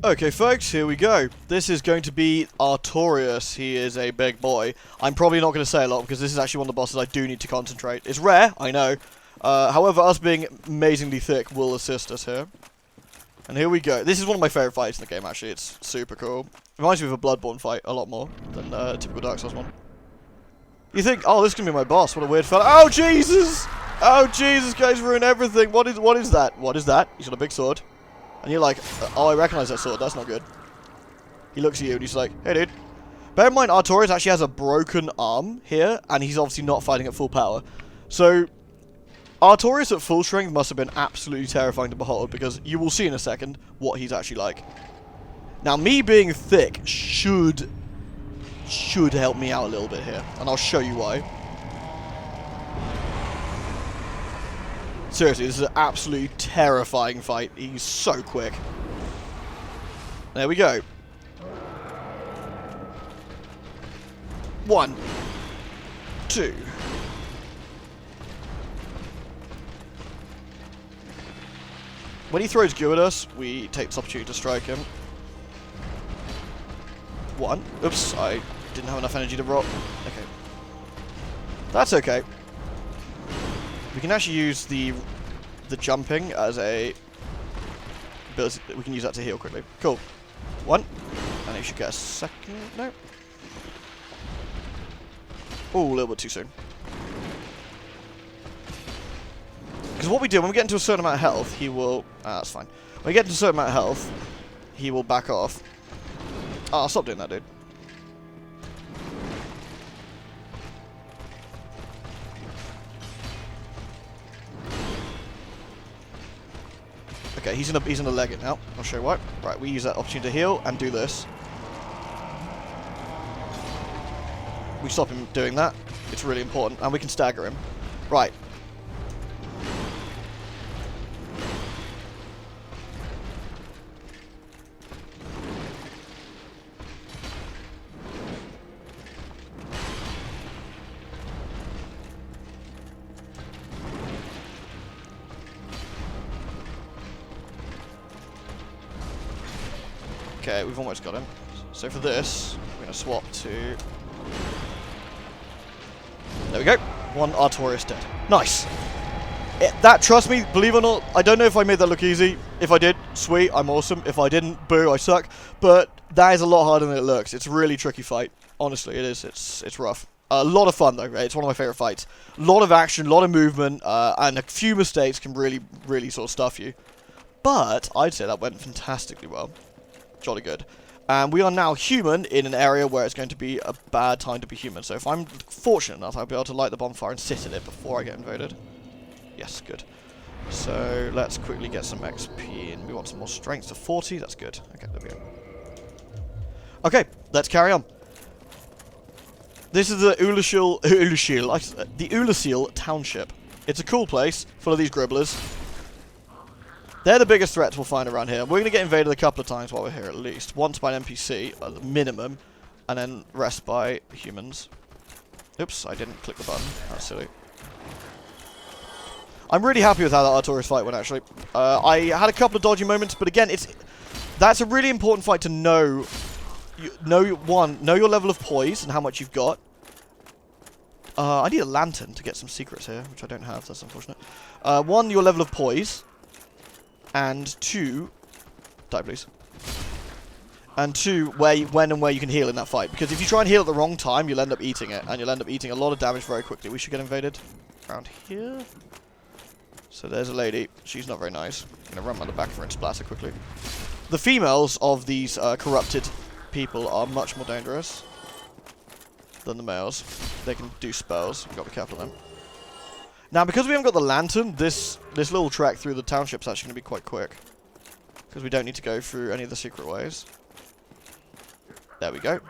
Okay folks, here we go. This is going to be Artorias. He is a big boy. I'm probably not going to say a lot because this is actually one of the bosses I do need to concentrate. It's rare, I know. However, us being amazingly thick will assist us here. And here we go. This is one of my favourite fights in the game actually. It's super cool. Reminds me of a Bloodborne fight a lot more than a typical Dark Souls one. You think, oh, this is going to be my boss. What a weird fella. Oh, Jesus! Oh, Jesus, guys, ruin everything. What is that? What is that? He's got a big sword. And you're like, oh, I recognise that sword. That's not good. He looks at you and he's like, hey, dude. Bear in mind, Artorias actually has a broken arm here, and he's obviously not fighting at full power. So, Artorias at full strength must have been absolutely terrifying to behold, because you will see in a second what he's actually like. Now, me being thick should help me out a little bit here, and I'll show you why. Seriously, this is an absolutely terrifying fight. He's so quick. There we go. 1, 2. When he throws goo at us, we take this opportunity to strike him. 1. Oops, I didn't have enough energy to rock. Okay. That's okay. We can actually use the jumping as a ability. We can use that to heal quickly. Cool. 1. And he should get a second. No. Oh, a little bit too soon. Because what we do, when we get into a certain amount of health, he will... that's fine. When we get into a certain amount of health, he will back off. Ah, stop doing that, dude. Okay, he's in a leg it now. I'll show you why. Right, we use that opportunity to heal and do this. We stop him doing that. It's really important, and we can stagger him. Right. Okay, we've almost got him. So for this, we're going to swap to... There we go. 1 Artorias dead. Nice. That, trust me, believe it or not, I don't know if I made that look easy. If I did, sweet, I'm awesome. If I didn't, boo, I suck. But that is a lot harder than it looks. It's a really tricky fight. Honestly, it is. It's rough. A lot of fun, though, right? It's one of my favourite fights. A lot of action, a lot of movement, and a few mistakes can really, really sort of stuff you. But I'd say that went fantastically well. Jolly good. And we are now human in an area where it's going to be a bad time to be human. So if I'm fortunate enough, I'll be able to light the bonfire and sit in it before I get invaded. Yes, good. So let's quickly get some XP, and we want some more strength to 40. That's good. Okay, there we go. Okay, let's carry on. This is the Ulasil Township. It's a cool place, full of these gribblers. They're the biggest threats we'll find around here. We're going to get invaded a couple of times while we're here at least. Once by an NPC, at the minimum, and then rest by humans. Oops, I didn't click the button. That's silly. I'm really happy with how that Artorias fight went, actually. I had a couple of dodgy moments, but again, that's a really important fight to know. Know your level of poise and how much you've got. I need a lantern to get some secrets here, which I don't have. That's unfortunate. 1, your level of poise. And 2, die please. And 2, when and where you can heal in that fight. Because if you try and heal at the wrong time, you'll end up eating it. And you'll end up eating a lot of damage very quickly. We should get invaded around here. So there's a lady. She's not very nice. I'm going to run around the back of her and splatter quickly. The females of these corrupted people are much more dangerous than the males. They can do spells. We've got to be careful of them. Now, because we haven't got the lantern, this little trek through the township's actually going to be quite quick. Because we don't need to go through any of the secret ways. There we go.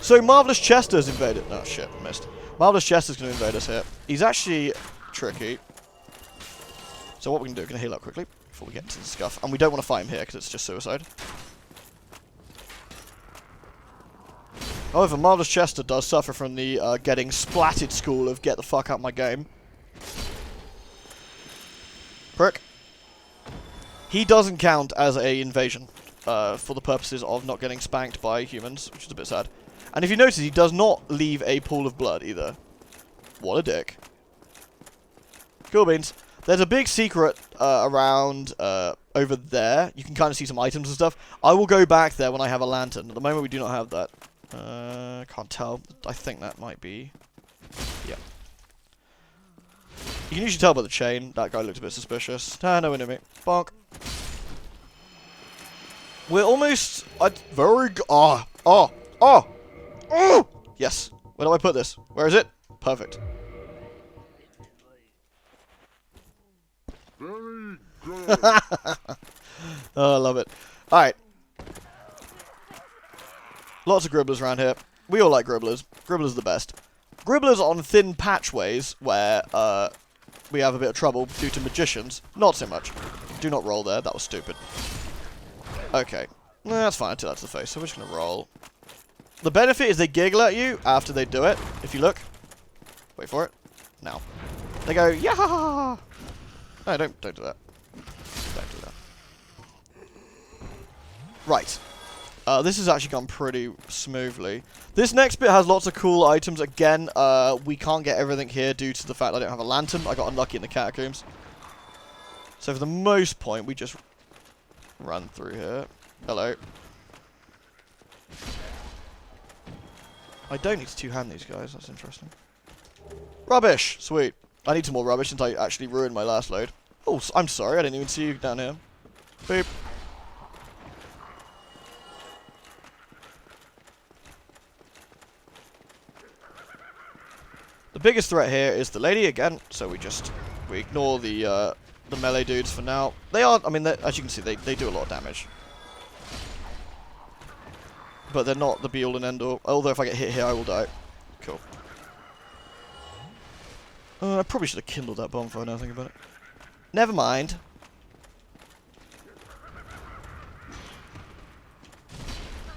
So, Marvelous Chester's invaded. Oh, shit, missed. Marvelous Chester's going to invade us here. He's actually tricky. So what we can do, we're going to heal up quickly before we get into the scuff. And we don't want to fight him here, because it's just suicide. However, Marvelous Chester does suffer from the getting splatted school of get the fuck out of my game. Prick. He doesn't count as a invasion. for the purposes of not getting spanked by humans, which is a bit sad. And if you notice, he does not leave a pool of blood either. What a dick. Cool beans. There's a big secret around over there. You can kind of see some items and stuff. I will go back there when I have a lantern. At the moment, we do not have that. Can't tell. I think that might be... Yeah. You can usually tell by the chain. That guy looked a bit suspicious. Ah, no enemy. Bonk. We're almost... very... Oh! Yes. Where do I put this? Where is it? Perfect. Very good. Oh, I love it. Alright. Lots of gribblers around here. We all like gribblers. Gribblers are the best. Gribblers on thin patchways where we have a bit of trouble due to magicians. Not so much. Do not roll there. That was stupid. Okay. Nah, that's fine. I took that to the face. So we're just going to roll. The benefit is they giggle at you after they do it. If you look. Wait for it. Now. They go, yeah. No, don't do that. Don't do that. Right. This has actually gone pretty smoothly. This next bit has lots of cool items. Again, we can't get everything here due to the fact I don't have a lantern. I got unlucky in the catacombs. So for the most point, we just run through here. Hello. I don't need to two-hand these guys. That's interesting. Rubbish! Sweet. I need some more rubbish since I actually ruined my last load. Oh, I'm sorry. I didn't even see you down here. Boop. The biggest threat here is the lady again, so we ignore the melee dudes for now. They are, I mean, as you can see, they do a lot of damage. But they're not the be-all and end-all. Although if I get hit here, I will die. Cool. I probably should have kindled that bonfire now I think about it. Never mind.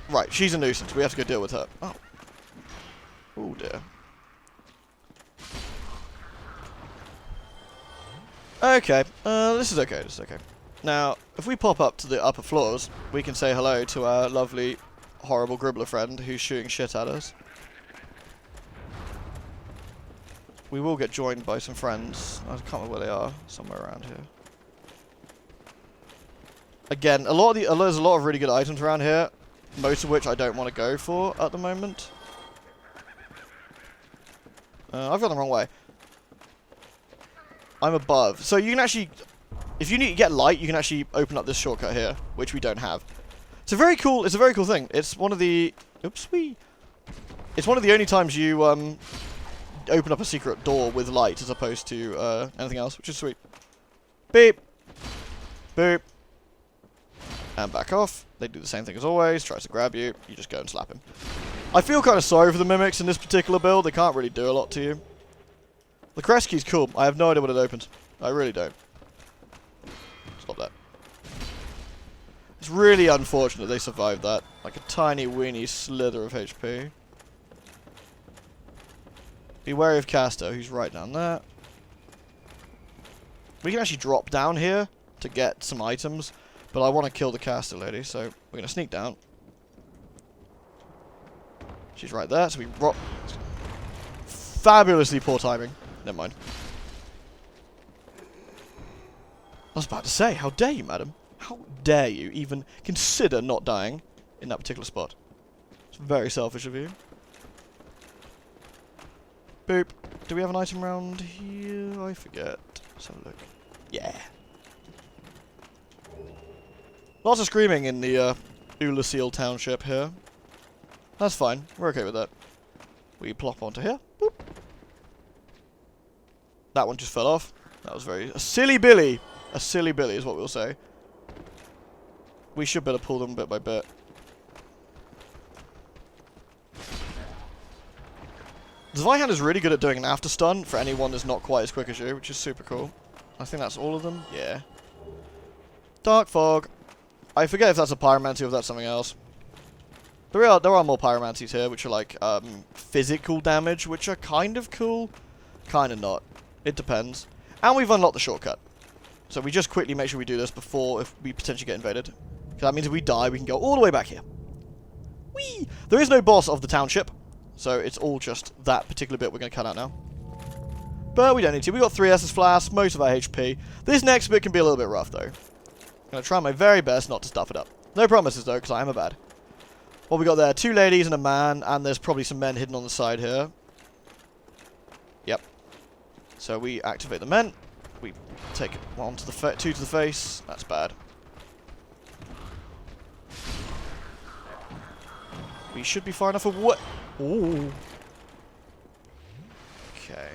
Right, she's a nuisance. We have to go deal with her. Oh. Oh dear. Okay, this is okay, this is okay. Now, if we pop up to the upper floors, we can say hello to our lovely, horrible gribbler friend who's shooting shit at us. We will get joined by some friends. I can't remember where they are. Somewhere around here. Again, there's a lot of really good items around here. Most of which I don't want to go for at the moment. I've gone the wrong way. I'm above. So you can actually... If you need to get light, you can actually open up this shortcut here. Which we don't have. It's a very cool thing. It's one of the... Oopsie. It's one of the only times you... open up a secret door with light as opposed to anything else, which is sweet. Beep. Boop. And back off. They do the same thing as always. Tries to grab you. You just go and slap him. I feel kind of sorry for the mimics in this particular build. They can't really do a lot to you. The crest key's cool. I have no idea what it opens. I really don't. Stop that. It's really unfortunate they survived that. Like a tiny weeny slither of HP. Be wary of Casto, who's right down there. We can actually drop down here to get some items, but I want to kill the Casto lady, so we're going to sneak down. She's right there, so we rock. Fabulously poor timing. Never mind. I was about to say, how dare you, madam? How dare you even consider not dying in that particular spot? It's very selfish of you. Boop. Do we have an item around here? I forget. Let's have a look. Yeah. Lots of screaming in the Ulasil township here. That's fine. We're okay with that. We plop onto here. Boop. That one just fell off. That was a silly billy. A silly billy is what we'll say. We should better pull them bit by bit. Zweihan is really good at doing an after stun for anyone that's not quite as quick as you, which is super cool. I think that's all of them. Yeah. Dark fog. I forget if that's a pyromancy or if that's something else. There are more pyromancies here, which are like physical damage, which are kind of cool, kind of not. It depends. And we've unlocked the shortcut, so we just quickly make sure we do this before if we potentially get invaded. Because that means if we die, we can go all the way back here. Whee! There is no boss of the township, so it's all just that particular bit we're going to cut out now. But we don't need to. We've got 3 Estus Flasks, most of our HP. This next bit can be a little bit rough, though. I'm going to try my very best not to stuff it up. No promises, though, because I am a bad. What we got there? 2 ladies and a man, and there's probably some men hidden on the side here. Yep. So we activate the men. We take one to the 2 to the face. That's bad. We should be far enough away. Ooh. Okay.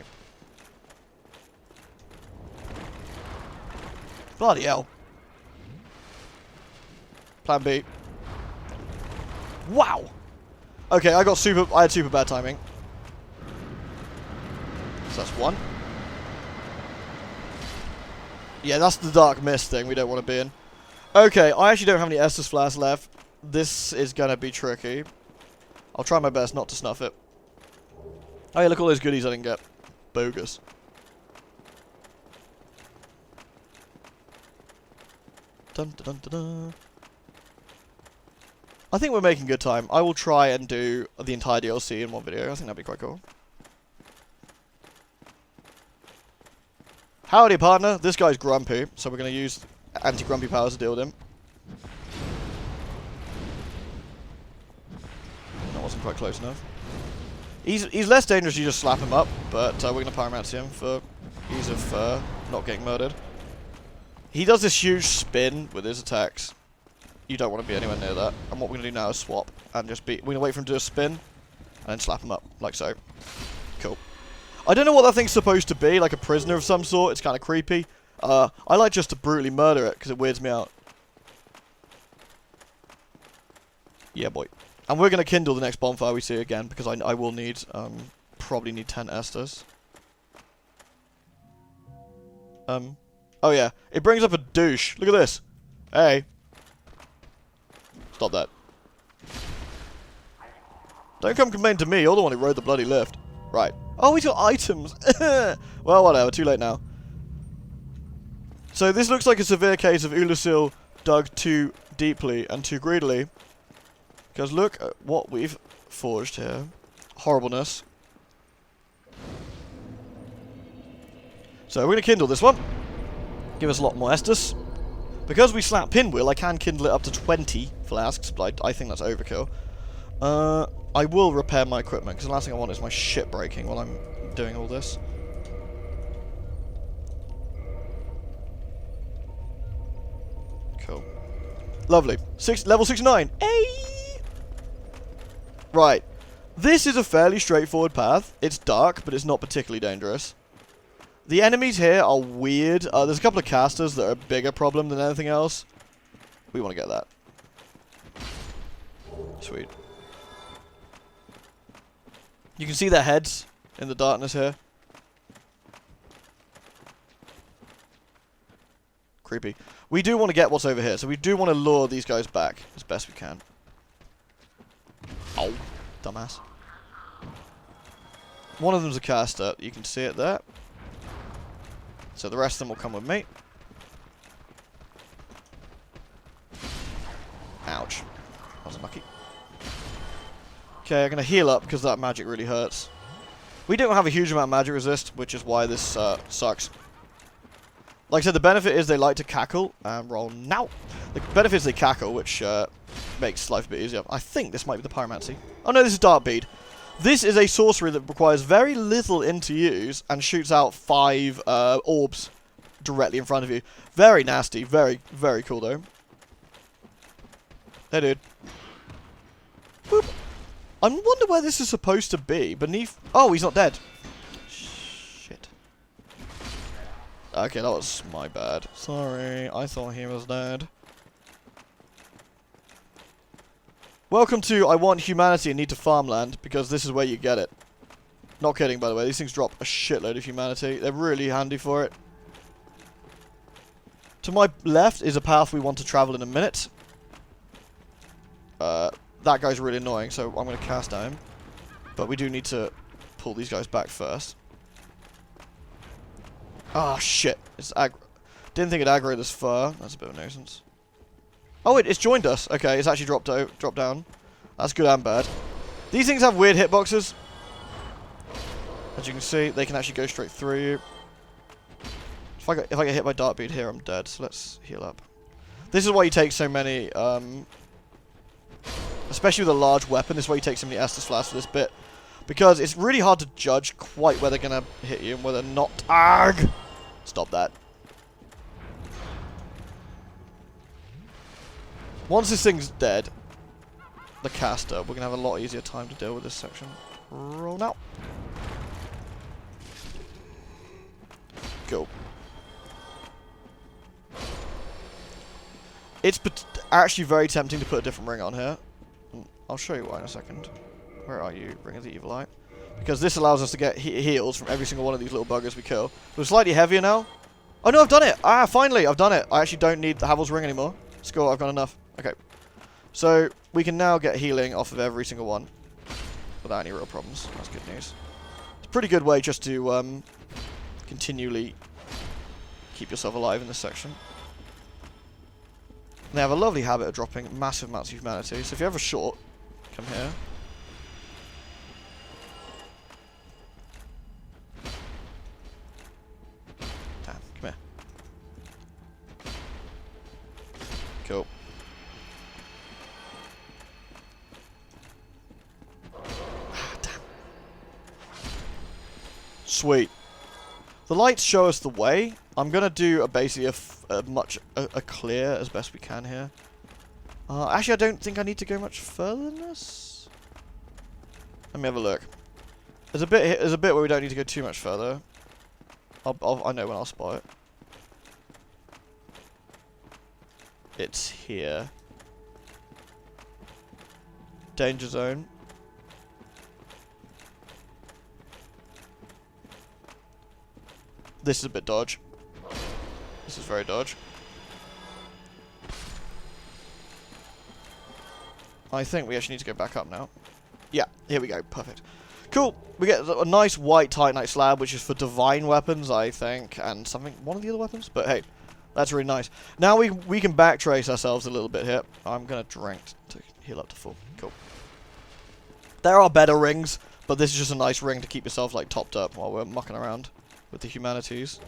Bloody hell. Plan B. Wow. Okay, I had super bad timing. So that's 1. Yeah, that's the dark mist thing we don't want to be in. Okay, I actually don't have any Estus Flasks left. This is gonna be tricky. I'll try my best not to snuff it. Oh yeah, look at all those goodies I didn't get. Bogus. Dun dun dun dun dun. I think we're making good time. I will try and do the entire DLC in one video. I think that'd be quite cool. Howdy, partner. This guy's grumpy, so we're going to use anti-grumpy powers to deal with him. That wasn't quite close enough. He's less dangerous, you just slap him up, but we're going to pyromancy him for ease of not getting murdered. He does this huge spin with his attacks. You don't want to be anywhere near that. And what we're going to do now is swap and just be... We're going to wait for him to do a spin and then slap him up, like so. Cool. I don't know what that thing's supposed to be, like a prisoner of some sort. It's kind of creepy. I like just to brutally murder it because it weirds me out. Yeah, boy. And we're going to kindle the next bonfire we see again because I will need, probably need 10 Estus. Oh yeah. It brings up a douche. Look at this. Hey. Stop that. Don't come complain to me. You're the one who rode the bloody lift. Right. Oh, we got items. Well, whatever. Too late now. So this looks like a severe case of Ulusil dug too deeply and too greedily. Because look at what we've forged here. Horribleness. So we're going to kindle this one. Give us a lot more Estus. Because we slap Pinwheel, I can kindle it up to 20 flasks, but I think that's overkill. I will repair my equipment, because the last thing I want is my shit breaking while I'm doing all this. Cool. Lovely. Level 69. Hey! Right. This is a fairly straightforward path. It's dark, but it's not particularly dangerous. The enemies here are weird. There's a couple of casters that are a bigger problem than anything else. We want to get that. Sweet. You can see their heads in the darkness here. Creepy. We do want to get what's over here, so we do want to lure these guys back as best we can. Oh, dumbass. One of them's a caster. You can see it there. So the rest of them will come with me. Ouch. I was unlucky. Okay, I'm going to heal up because that magic really hurts. We don't have a huge amount of magic resist, which is why this sucks. Like I said, the benefit is they like to cackle and roll now. The benefit is they cackle, which makes life a bit easier. I think this might be the pyromancy. Oh no, this is dark bead. This is a sorcery that requires very little int to use and shoots out 5 orbs directly in front of you. Very nasty. Very, very cool, though. Hey, dude. Boop. I wonder where this is supposed to be. Beneath... Oh, he's not dead. Shit. Okay, that was my bad. Sorry, I thought he was dead. Welcome to I Want Humanity and Need to Farmland, because this is where you get it. Not kidding, by the way. These things drop a shitload of humanity. They're really handy for it. To my left is a path we want to travel in a minute. That guy's really annoying, so I'm going to cast at him. But we do need to pull these guys back first. Ah, shit. It's didn't think it aggroed this far. That's a bit of a nuisance. Oh, it's joined us. Okay, it's actually dropped down. That's good and bad. These things have weird hitboxes. As you can see, they can actually go straight through you. If I get hit by dart bead here, I'm dead. So let's heal up. This is why you take so many, especially with a large weapon. This is why you take so many Estus flasks for this bit, because it's really hard to judge quite where they're gonna hit you and whether not. Arg! Stop that. Once this thing's dead, the caster, we're gonna have a lot easier time to deal with this section. Roll now. Go. It's actually very tempting to put a different ring on here. I'll show you why in a second. Where are you, Ring of the Evil Eye? Because this allows us to get heals from every single one of these little buggers we kill. We're slightly heavier now. Oh no, I've done it! Ah, finally, I've done it! I actually don't need the Havel's ring anymore. Score, I've got enough. Okay. So, we can now get healing off of every single one. Without any real problems. That's good news. It's a pretty good way just to, continually keep yourself alive in this section. And they have a lovely habit of dropping massive amounts of humanity. So if you're ever short, come here. Damn, come here. Cool. Ah, damn. Sweet. The lights show us the way. I'm gonna do basically a clear as best we can here. Actually, I don't think I need to go much further than this. Let me have a look. There's a bit where we don't need to go too much further. I know when I'll spot it. It's here. Danger zone. This is a bit dodge. This is very dodge. I think we actually need to go back up now. Yeah, here we go. Perfect. Cool. We get a nice white Titanite slab, which is for divine weapons, I think, and one of the other weapons. But hey, that's really nice. Now we can backtrace ourselves a little bit here. I'm gonna drink to heal up to full. Cool. There are better rings, but this is just a nice ring to keep yourself like topped up while we're mucking around with the humanities.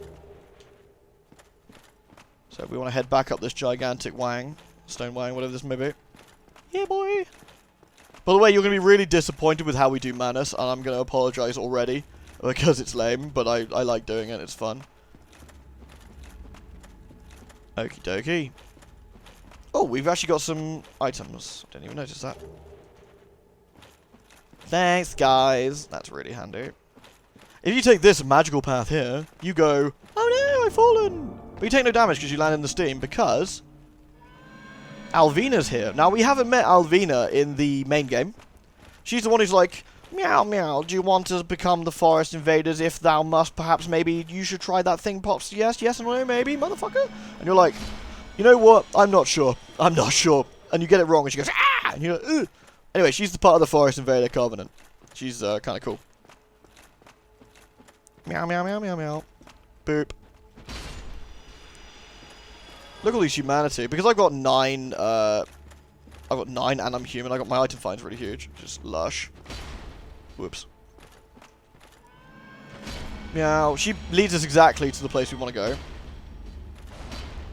So we want to head back up this gigantic stone wang, whatever this may be. Yeah, boy! By the way, you're going to be really disappointed with how we do Manus, and I'm going to apologize already, because it's lame, but I like doing it, it's fun. Okie dokie. Oh, we've actually got some items. Didn't even notice that. Thanks, guys. That's really handy. If you take this magical path here, you go, oh no, I've fallen! But you take no damage because you land in the steam, because Alvina's here. Now, we haven't met Alvina in the main game. She's the one who's like, meow, meow, do you want to become the forest invaders? If thou must, perhaps maybe you should try that thing, Pops. Yes, yes, and no, maybe, motherfucker? And you're like, you know what? I'm not sure. I'm not sure. And you get it wrong, and she goes, ah! And you're like, ugh. Anyway, she's the part of the forest invader covenant. She's kind of cool. Meow, meow, meow, meow, meow. Boop. Look at all these humanity. Because I've got 9, and I'm human. I got my item finds really huge. Just lush. Whoops. Meow. She leads us exactly to the place we want to go.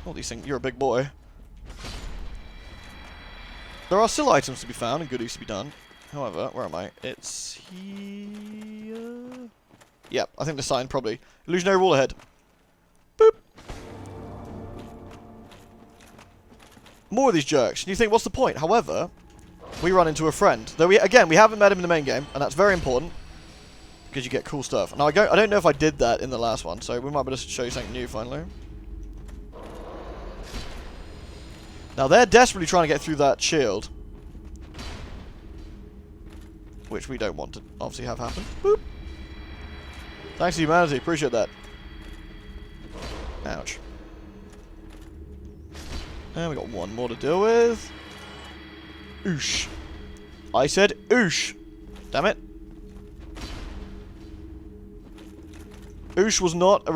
All these things. You're a big boy. There are still items to be found and goodies to be done. However, where am I? It's here. Yep, I think the sign probably. Illusionary wall ahead. Boop. More of these jerks. And you think, what's the point? However, we run into a friend. Though we haven't met him in the main game, and that's very important because you get cool stuff. Now I don't know if I did that in the last one, so we might be able to show you something new finally. Now they're desperately trying to get through that shield, which we don't want to obviously have happen. Boop. Thanks to humanity, appreciate that. Ouch. And we got one more to deal with. Oosh. I said oosh. Damn it. Oosh was not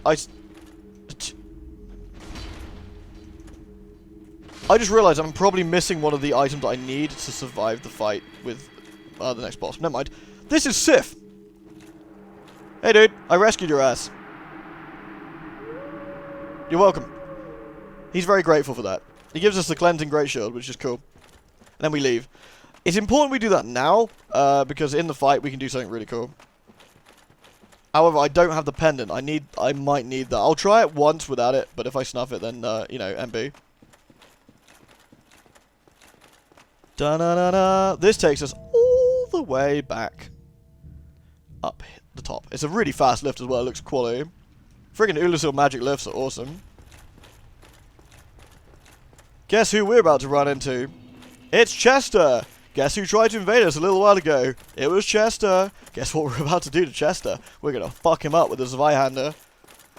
a I just realised I'm probably missing one of the items that I need to survive the fight with the next boss. Never mind. This is Sif. Hey, dude. I rescued your ass. You're welcome. He's very grateful for that. He gives us the cleansing great shield, which is cool. And then we leave. It's important we do that now, because in the fight we can do something really cool. However, I don't have the pendant. I might need that. I'll try it once without it, but if I snuff it, then, you know, MB. Da-na-na-na. This takes us all the way back up the top. It's a really fast lift as well. It looks quality. Friggin' Ulasil magic lifts are awesome. Guess who we're about to run into? It's Chester! Guess who tried to invade us a little while ago? It was Chester. Guess what we're about to do to Chester? We're gonna fuck him up with a Zweihander.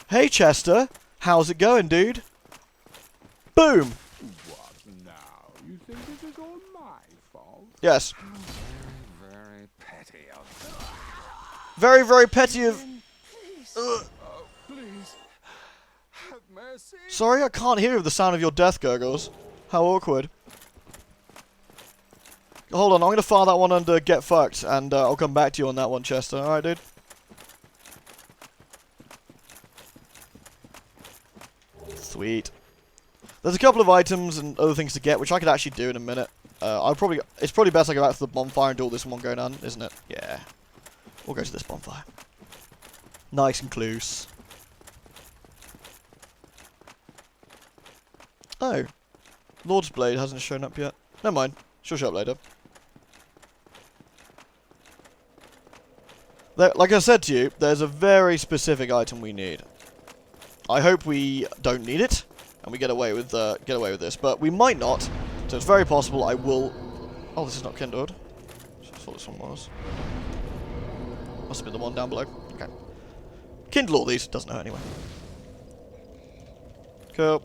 Hey Chester, how's it going, dude? Boom! What now? You think it is all my fault? Yes. Very, very petty of them. Very, very petty of... Oh, please. Have mercy. Sorry, I can't hear the sound of your death gurgles. How awkward. Hold on, I'm gonna file that one under get fucked, and I'll come back to you on that one, Chester. Alright, dude? Sweet. There's a couple of items and other things to get, which I could actually do in a minute. It's probably best I go back to the bonfire and do all this in one go down, isn't it? Yeah. We'll go to this bonfire. Nice and close. Oh. Lord's Blade hasn't shown up yet. Never mind. She'll show up later. Like I said to you, there's a very specific item we need. I hope we don't need it, and we get away with this, but we might not. So it's very possible I will. Oh, this is not kindled. I thought this one was. Must have been the one down below. Okay. Kindle all these. Doesn't hurt anyway. Cool.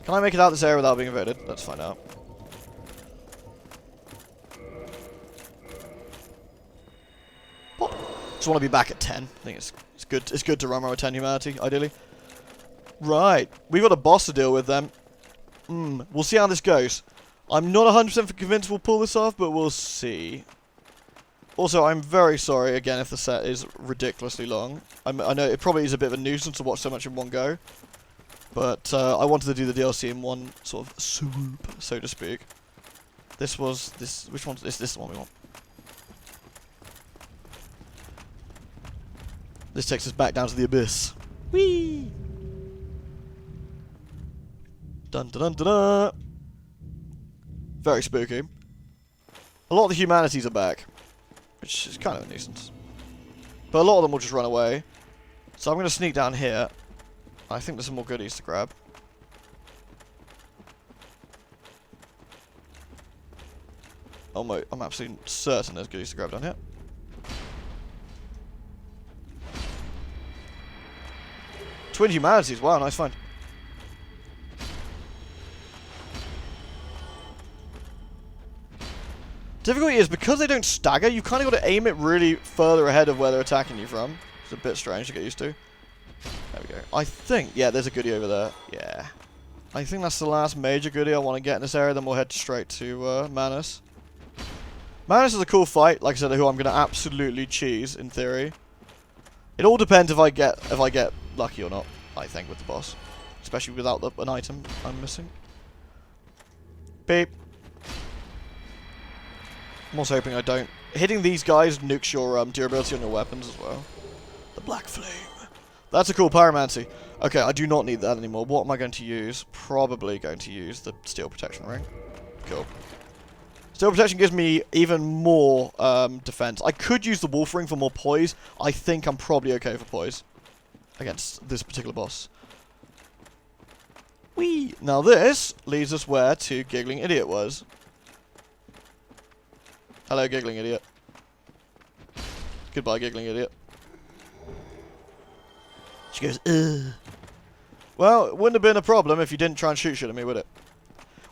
Can I make it out this area without being invaded? Let's find out. Pop. Just want to be back at 10. I think it's good. It's good to run around with 10 humanity, ideally. Right, we've got a boss to deal with then. We'll see how this goes. I'm not 100% convinced we'll pull this off, but we'll see. Also, I'm very sorry again if the set is ridiculously long. I know it probably is a bit of a nuisance to watch so much in one go. But I wanted to do the DLC in one sort of swoop, so to speak. Which one's this? This is the one we want. This takes us back down to the abyss. Whee! Dun dun dun dun dun! Very spooky. A lot of the humanities are back, which is kind of a nuisance. But a lot of them will just run away. So I'm going to sneak down here. I think there's some more goodies to grab. I'm absolutely certain there's goodies to grab down here. Twin humanities, wow, nice find. Difficulty is, because they don't stagger, you kind of got to aim it really further ahead of where they're attacking you from. It's a bit strange to get used to. There we go. I think, yeah, there's a goodie over there. Yeah. I think that's the last major goodie I want to get in this area, then we'll head straight to Manus. Manus is a cool fight, like I said, who I'm going to absolutely cheese, in theory. It all depends if I get lucky or not, I think, with the boss. Especially without an item I'm missing. Beep. I'm also hoping I don't. Hitting these guys nukes your durability on your weapons as well. The Black Flame. That's a cool pyromancy. Okay, I do not need that anymore. What am I going to use? Probably going to use the Steel Protection Ring. Cool. Steel Protection gives me even more defense. I could use the Wolf Ring for more poise. I think I'm probably okay for poise against this particular boss. Whee! Now this leads us where to Giggling Idiot was. Hello, Giggling Idiot. Goodbye, Giggling Idiot. She goes, ugh. Well, it wouldn't have been a problem if you didn't try and shoot shit at me, would it?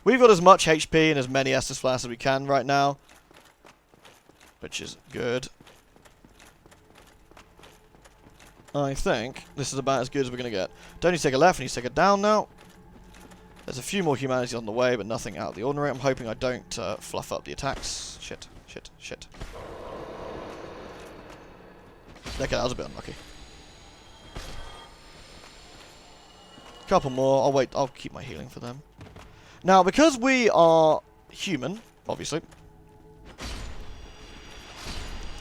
We've got as much HP and as many Estus Flasks as we can right now. Which is good. I think this is about as good as we're going to get. Don't need to take a left, I need to take a down now. There's a few more humanities on the way, but nothing out of the ordinary. I'm hoping I don't fluff up the attacks. Shit, shit, shit. Okay, that was a bit unlucky. Couple more. I'll wait. I'll keep my healing for them. Now, because we are human, obviously,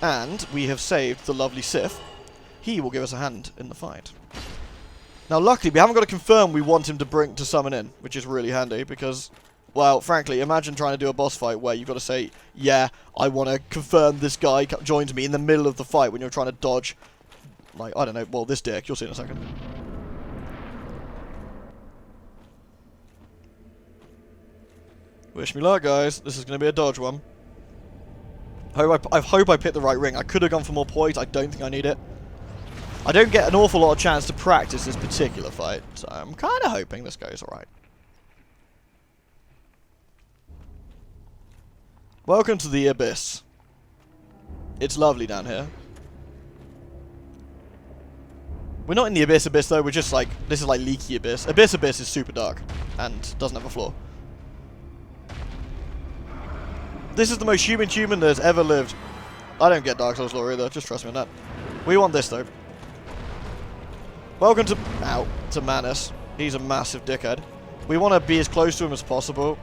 and we have saved the lovely Sif, he will give us a hand in the fight. Now, luckily, we haven't got to confirm we want him to summon in, which is really handy because, well, frankly, imagine trying to do a boss fight where you've got to say, yeah, I want to confirm this guy joins me in the middle of the fight when you're trying to dodge, like, I don't know, well, this dick. You'll see in a second. Wish me luck, guys. This is going to be a dodge one. I hope I picked the right ring. I could have gone for more poise. I don't think I need it. I don't get an awful lot of chance to practice this particular fight, so I'm kind of hoping this goes alright. Welcome to the Abyss. It's lovely down here. We're not in the Abyss though, we're just like, this is like Leaky Abyss. Abyss is super dark, and doesn't have a floor. This is the most human that's ever lived. I don't get Dark Souls lore either, just trust me on that. We want this though. Welcome to MANUS. He's a massive dickhead. We want to be as close to him as possible.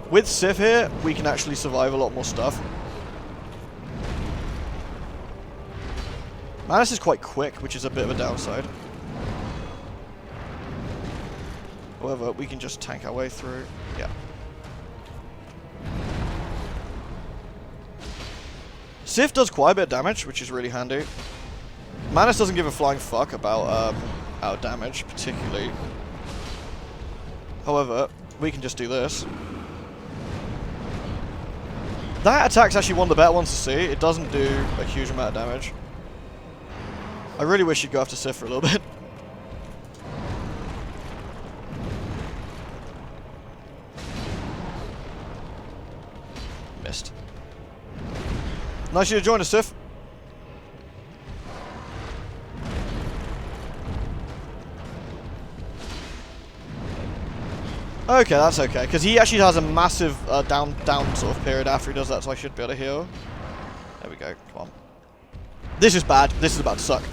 With Sif here, we can actually survive a lot more stuff. MANUS is quite quick, which is a bit of a downside. However, we can just tank our way through. Yeah. Sif does quite a bit of damage, which is really handy. MANUS doesn't give a flying fuck about our damage, particularly. However, we can just do this. That attack's actually one of the better ones to see. It doesn't do a huge amount of damage. I really wish you'd go after Sif for a little bit. Missed. Nice of you to join us, Sif. Okay, that's okay, because he actually has a massive down sort of period after he does that, so I should be able to heal. There we go, come on. This is bad, this is about to suck.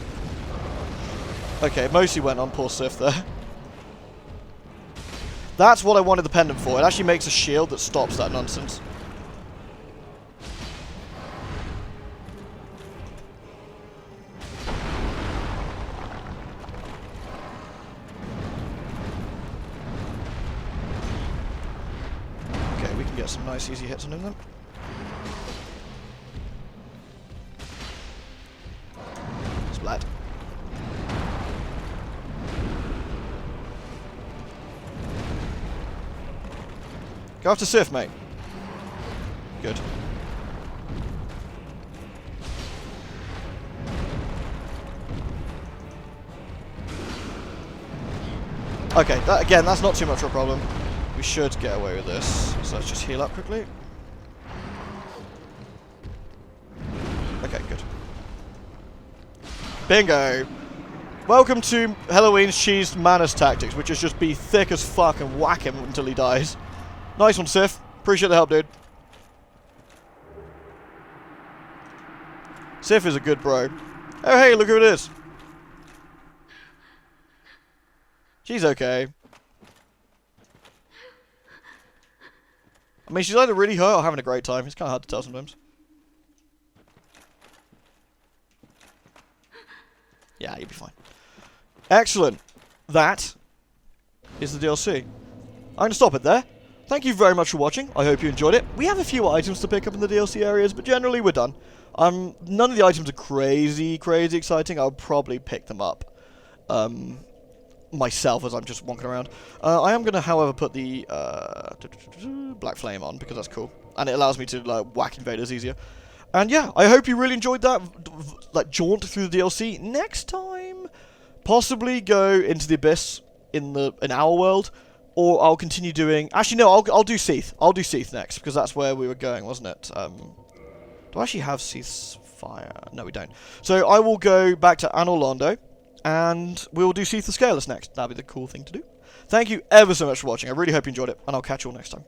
Okay, mostly went on poor Sif there. That's what I wanted the pendant for, it actually makes a shield that stops that nonsense. Get some nice easy hits on him then. Splat. Go after Sif, mate. Good. Okay, again, that's not too much of a problem. We should get away with this, so let's just heal up quickly. Okay, good. Bingo! Welcome to Halloween's cheesed MANUS tactics, which is just be thick as fuck and whack him until he dies. Nice one, Sif. Appreciate the help, dude. Sif is a good bro. Oh, hey, look who it is. She's okay. I mean, she's either really hurt or having a great time. It's kind of hard to tell sometimes. Yeah, you'll be fine. Excellent. That is the DLC. I'm going to stop it there. Thank you very much for watching. I hope you enjoyed it. We have a few items to pick up in the DLC areas, but generally we're done. None of the items are crazy exciting. I'll probably pick them up myself as I'm just walking around. I am going to, however, put the Black Flame on because that's cool. And it allows me to whack invaders easier. And yeah, I hope you really enjoyed that jaunt through the DLC. Next time, possibly go into the Abyss in our world. Or I'll continue doing... Actually, no, I'll do Seath. I'll do Seath next, because that's where we were going, wasn't it? Do I actually have Seath's fire? No, we don't. So I will go back to Anor Londo, and we'll do Seath the Scaleless next. That'd be the cool thing to do. Thank you ever so much for watching. I really hope you enjoyed it, and I'll catch you all next time.